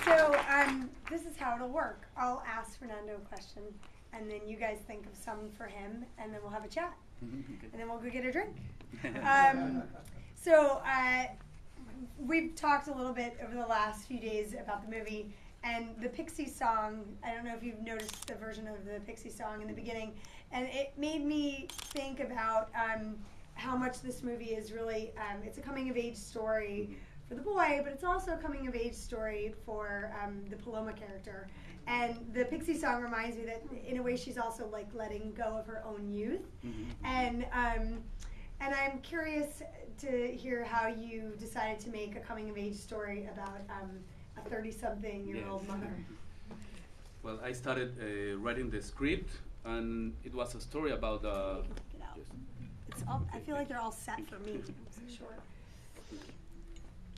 So this is how it'll work. I'll ask Fernando a question, and then you guys think of some for him, and then we'll have a chat, and then we'll go get a drink. So we've talked a little bit over the last few days about the movie, and the Pixie song, I don't know if you've noticed the version of the Pixie song in the beginning, and it made me think about how much this movie is really, it's a coming-of-age story for the boy, but it's also a coming-of-age story for the Paloma character. And the Pixie song reminds me that, in a way, she's also like letting go of her own youth. And I'm curious to hear how you decided to make a coming-of-age story about a 30-something-year-old mother. Well, I started writing the script, and it was a story about. It's all, I feel like they're all set for me. I'm so short.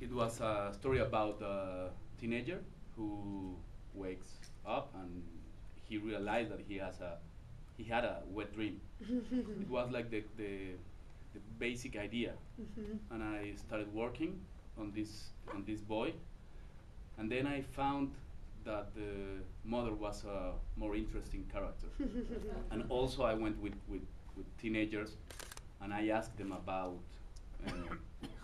It was a story about a teenager who wakes up and he realized that he had a wet dream. It was like the basic idea, and I started working on this boy, and then I found that the mother was a more interesting character. And also I went with teenagers, and I asked them about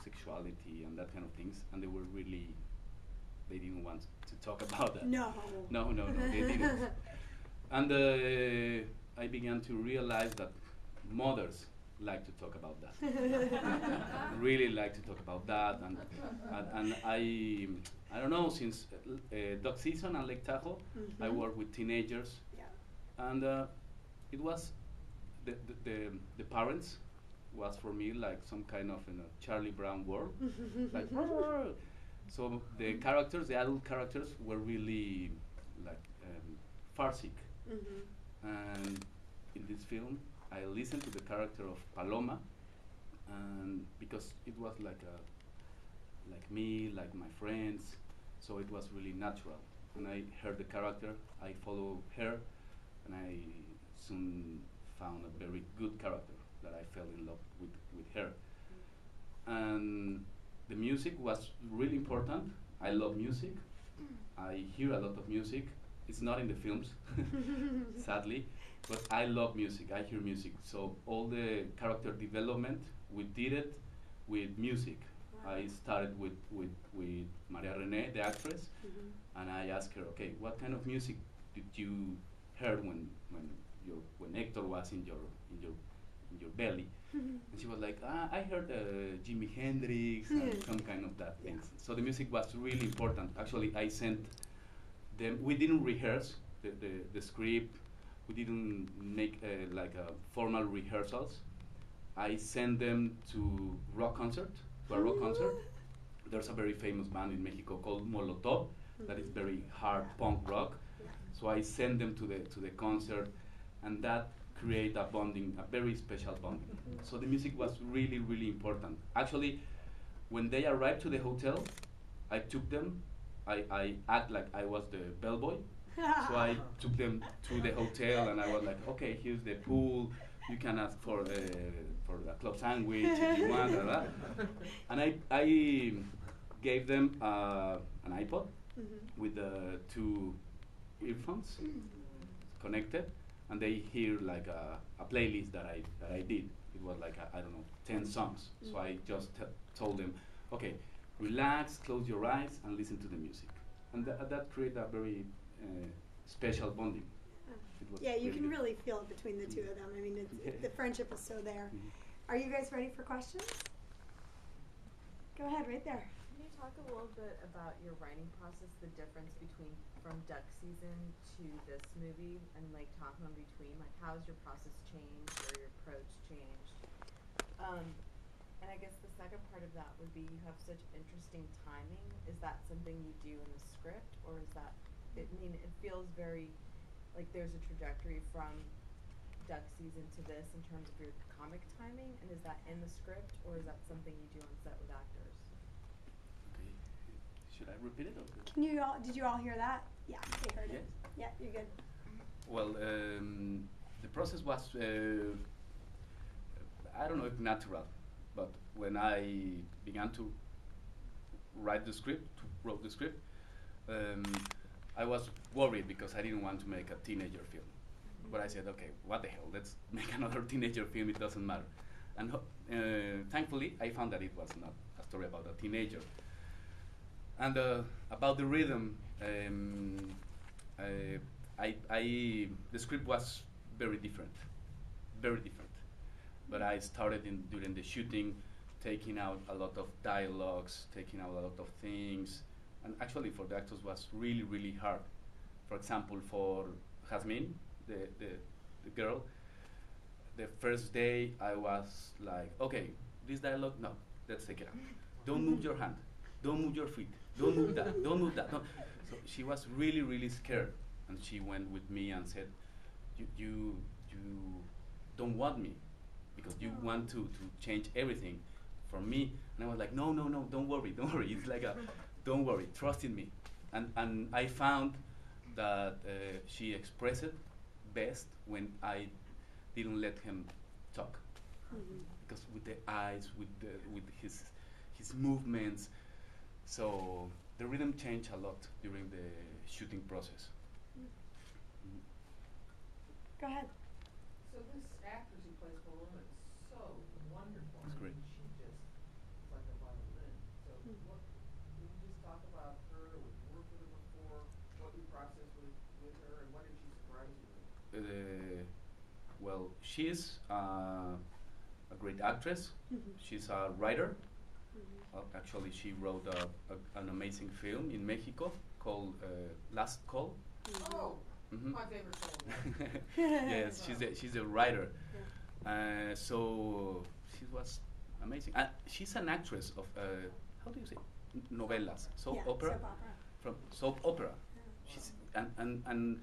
sexuality and that kind of things, and they didn't want to talk about that. No, they didn't. And I began to realize that mothers like to talk about that. Really like to talk about that, and I don't know, since Duck Season and Lake Tahoe, I work with teenagers, and it was the parents was for me like some kind of Charlie Brown world, like. So the characters, the adult characters, were really like farcic, and in this film, I listened to the character of Paloma, and because it was like me, like my friends, so it was really natural. And I heard the character, I followed her, and I soon found a very good character that I fell in love with her. And the music was really important. I love music. I hear a lot of music. It's not in the films, sadly, but I love music. I hear music. So all the character development, we did it with music. Wow. I started with Maria Rene, the actress, and I asked her, okay, what kind of music did you heard when Hector was in your belly? And she was like, I heard Jimi Hendrix and some kind of that things. So the music was really important. Actually, I sent them. We didn't rehearse the script. We didn't make like a formal rehearsals. I sent them to a rock concert. There's a very famous band in Mexico called Molotov that is very hard punk rock. So I sent them to the concert, and that create a bonding, a very special bonding. So the music was really, really important. Actually, when they arrived to the hotel, I took them. I act like I was the bellboy. So I took them to the hotel, and I was like, okay, here's the pool. You can ask for a club sandwich if you want. And I gave them an iPod with two earphones connected, and they hear like a playlist that I did. It was like I don't know, 10 songs. So I just told them, okay, relax, close your eyes, and listen to the music, and that created a very special bonding. Yeah, you can really feel it between the two of them. I mean, the friendship is so there. Are you guys ready for questions? Go ahead, right there. Can you talk a little bit about your writing process, the difference between from Duck Season to this movie and Lake Tahoe in between? Like, how has your process changed or your approach changed? And I guess the second part of that would be you have such interesting timing. Is that something you do in the script, or is that, it feels very like there's a trajectory from Duck Season to this in terms of your comic timing, and is that in the script, or is that something you do on set with actors? Okay. Should I repeat it? Or? Did you all hear that? Yeah, they heard it. Yeah, you're good. Well, the process was, I don't know if natural, but when I began to wrote the script, I was worried because I didn't want to make a teenager film. But I said, okay, what the hell? Let's make another teenager film. It doesn't matter. And thankfully, I found that it was not a story about a teenager. And about the rhythm, the script was very different, very different. But I started during the shooting, taking out a lot of dialogues, taking out a lot of things, and actually for the actors was really, really hard. For example, for Jasmine, the girl, the first day I was like, okay, this dialogue, no, let's take it out. Don't move your hand, don't move your feet, don't move that, don't move that. Don't. So she was really, really scared, and she went with me and said, you don't want me, because you want to change everything for me. And I was like, no, don't worry. It's like don't worry, trust in me. And I found that she expressed it best when I didn't let him talk, because with the eyes, with his movements. So the rhythm changed a lot during the shooting process. Go ahead. So this actress who plays Paloma is so wonderful. That's great. She just is like a violin. So what, can you just talk about her? Would you work with her before? What your process was with her, and what did she surprise you with? Well, she's a great actress. She's a writer. Actually, she wrote an amazing film in Mexico called Last Call. Oh, Mhm. my favorite film. Yes, she's a writer. So she was amazing. She's an actress of how do you say novelas, soap Yeah, opera, soap opera. from soap opera. Yeah. She's and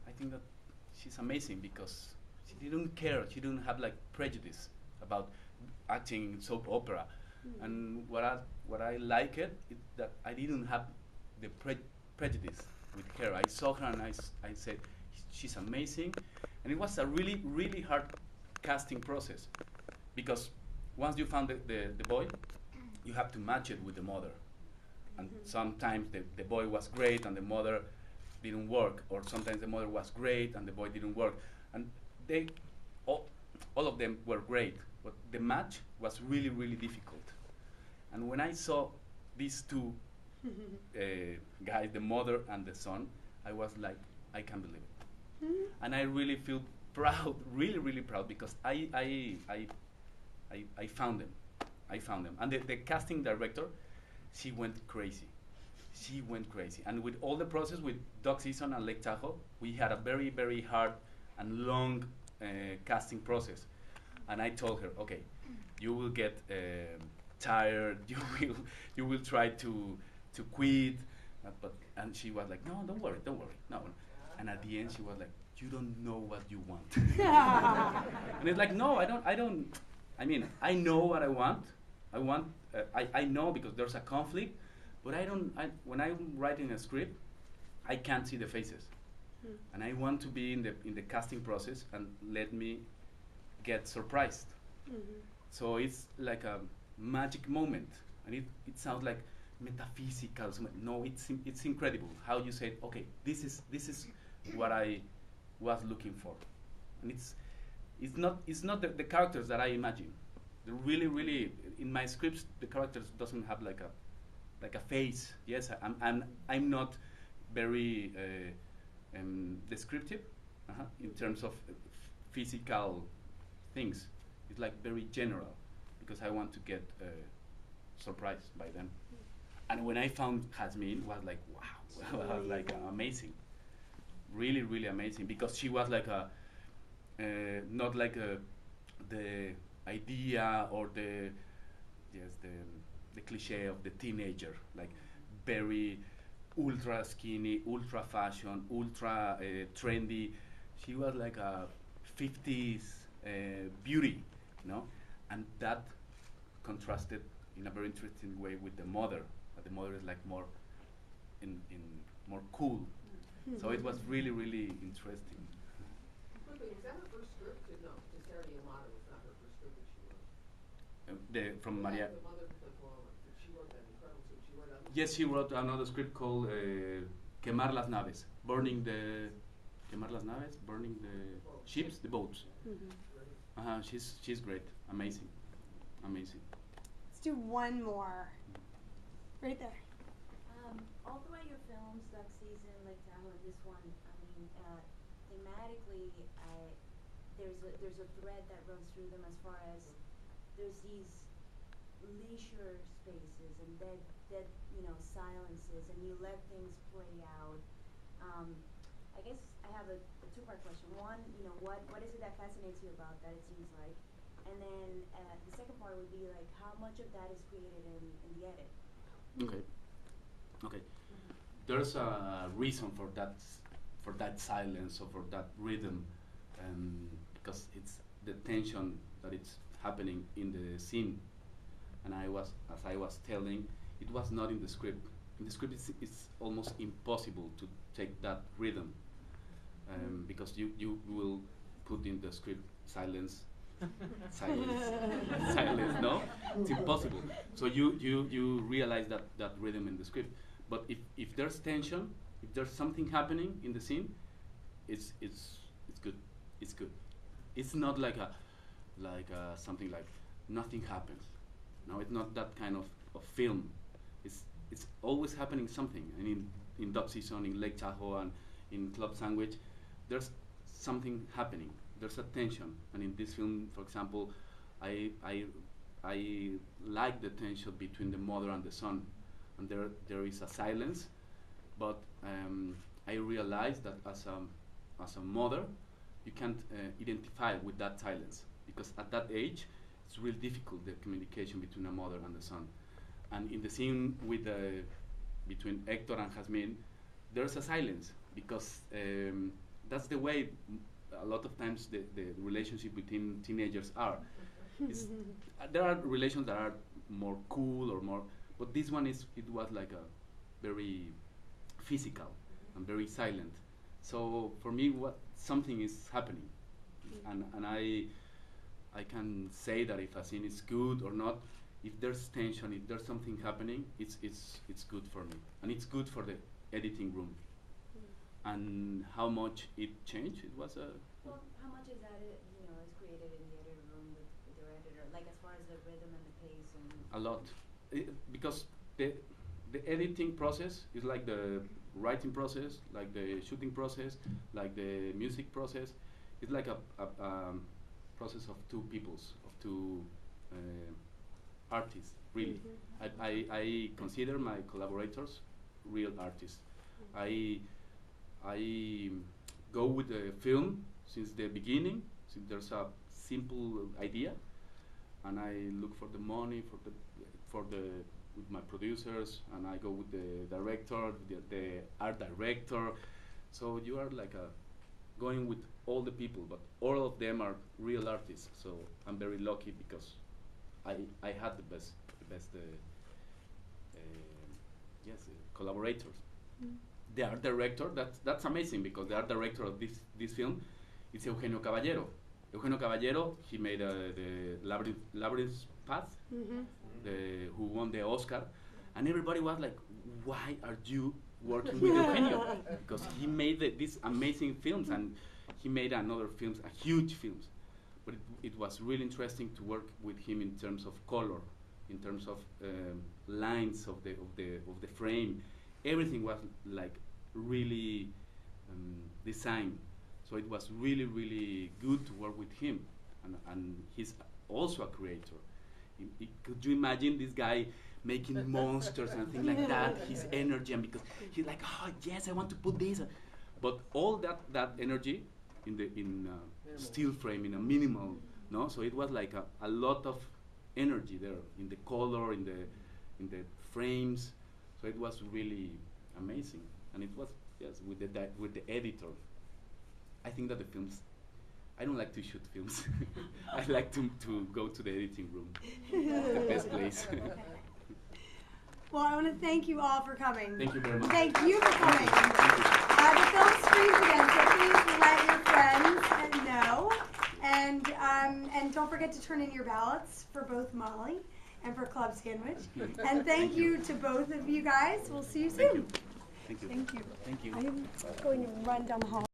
I think that she's amazing because she didn't care. She didn't have like prejudice about acting in soap opera. And what I like it is that I didn't have the prejudice with her. I saw her and I said she's amazing, and it was a really, really hard casting process, because once you found the boy, you have to match it with the mother, and sometimes the boy was great and the mother didn't work, or sometimes the mother was great and the boy didn't work, and they all of them were great, but the match was really, really difficult. And when I saw these two guys, the mother and the son, I was like, I can't believe it. And I really feel proud, really, really proud, because I found them. I found them. And the casting director, she went crazy. She went crazy. And with all the process with Duck Season and Lake Tahoe, we had a very, very hard and long casting process. And I told her, okay, you will get tired, you will try to quit, and she was like, no, don't worry, no. And at the end she was like, you don't know what you want. And it's like, no, I don't. I mean, I know what I want. I know, because there's a conflict, but when I'm writing a script, I can't see the faces, and I want to be in the casting process and let me get surprised. So it's like a magic moment, and it sounds like metaphysical. No, it's incredible how you said, okay, this is what I was looking for, and it's not the characters that I imagine. They're really in my scripts, the characters doesn't have like a face. Yes, I'm not very descriptive in terms of physical things. It's like very general, because I want to get surprised by them. And when I found Jasmine, was like, wow, was like amazing, really, really amazing, because she was like not like the idea or the cliche of the teenager, like very ultra skinny, ultra fashion, ultra trendy. She was like a 50s beauty, and that contrasted in a very interesting way with the mother. The mother is like more more cool. So it was really, really interesting. Quickly, was that her first script? No, just Sarah Yamada was not her first script that she wrote. From Maria. The mother of Paloma. She wrote that incredible script. She wrote other Yes, she wrote another script called Quemar las naves, burning the ships, the boats. She's great, amazing. Let's do one more. Right there. All throughout your films, Duck Season, Lake Tahoe, and this one, I mean, thematically, there's a thread that runs through them as far as there's these leisure spaces and dead silences, and you let things play out. I guess I have a two-part question. One, what is it that fascinates you about that, it seems like? And then the second part would be like, how much of that is created in the edit? Okay. There's a reason for that silence or for that rhythm, because it's the tension that it's happening in the scene. And as I was telling, it was not in the script. In the script, it's almost impossible to take that rhythm, because you will put in the script silence. Silence, no? It's impossible. So you realize that rhythm in the script. But if there's tension, if there's something happening in the scene, it's good. It's good. It's not like something like nothing happens. No, it's not that kind of film. It's always happening something. And in Duck Season, in Lake Tahoe, and in Club Sandwich, there's something happening. There's a tension, and in this film, for example, I like the tension between the mother and the son, and there is a silence, but I realized that as a mother, you can't identify with that silence, because at that age, it's really difficult, the communication between a mother and the son. And in the scene between Hector and Jasmine, there's a silence, because that's the way a lot of times the relationship between teenagers are. There are relations that are more cool or more, but this one was like a very physical and very silent. So for me, something is happening, and I can say that if a scene is good or not. If there's tension, if there's something happening, it's good for me, and it's good for the editing room. And how much it changed? It was a. Well, how much is that is created in the editing room with your editor? Like as far as the rhythm and the pace and. A lot, because the editing process is like the writing process, like the shooting process, like the music process. It's like a process of two peoples, of two artists. Really, I consider my collaborators real artists. I go with the film since the beginning, since there's a simple idea, and I look for the money with my producers, and I go with the director, the art director. So you are like going with all the people, but all of them are real artists. So I'm very lucky because I had the best collaborators. The art director, that's amazing, because the art director of this film is Eugenio Caballero. Eugenio Caballero, he made the Labyrinth Path, who won the Oscar, and everybody was like, why are you working with Eugenio? Because he made these amazing films, and he made another films, huge films. But it was really interesting to work with him in terms of color, in terms of lines of the frame. Everything was like really designed, so it was really, really good to work with him, and he's also a creator. Could you imagine this guy making monsters and things like that? His energy, and because he's like, oh yes, I want to put this, but all that energy in steel frame, in a minimal, no. So it was like a lot of energy there in the color, in the frames. So it was really amazing, and it was with the editor. I think that the films. I don't like to shoot films. I like to go to the editing room. It's the best place. Well, I want to thank you all for coming. Thank you very much. Thank you for coming. The film screens again, so please let your friends know. And don't forget to turn in your ballots for both Molly and for Club Sandwich. And thank you to both of you guys. We'll see you soon. Thank you. Thank you. Thank you. I'm going to run down the hall.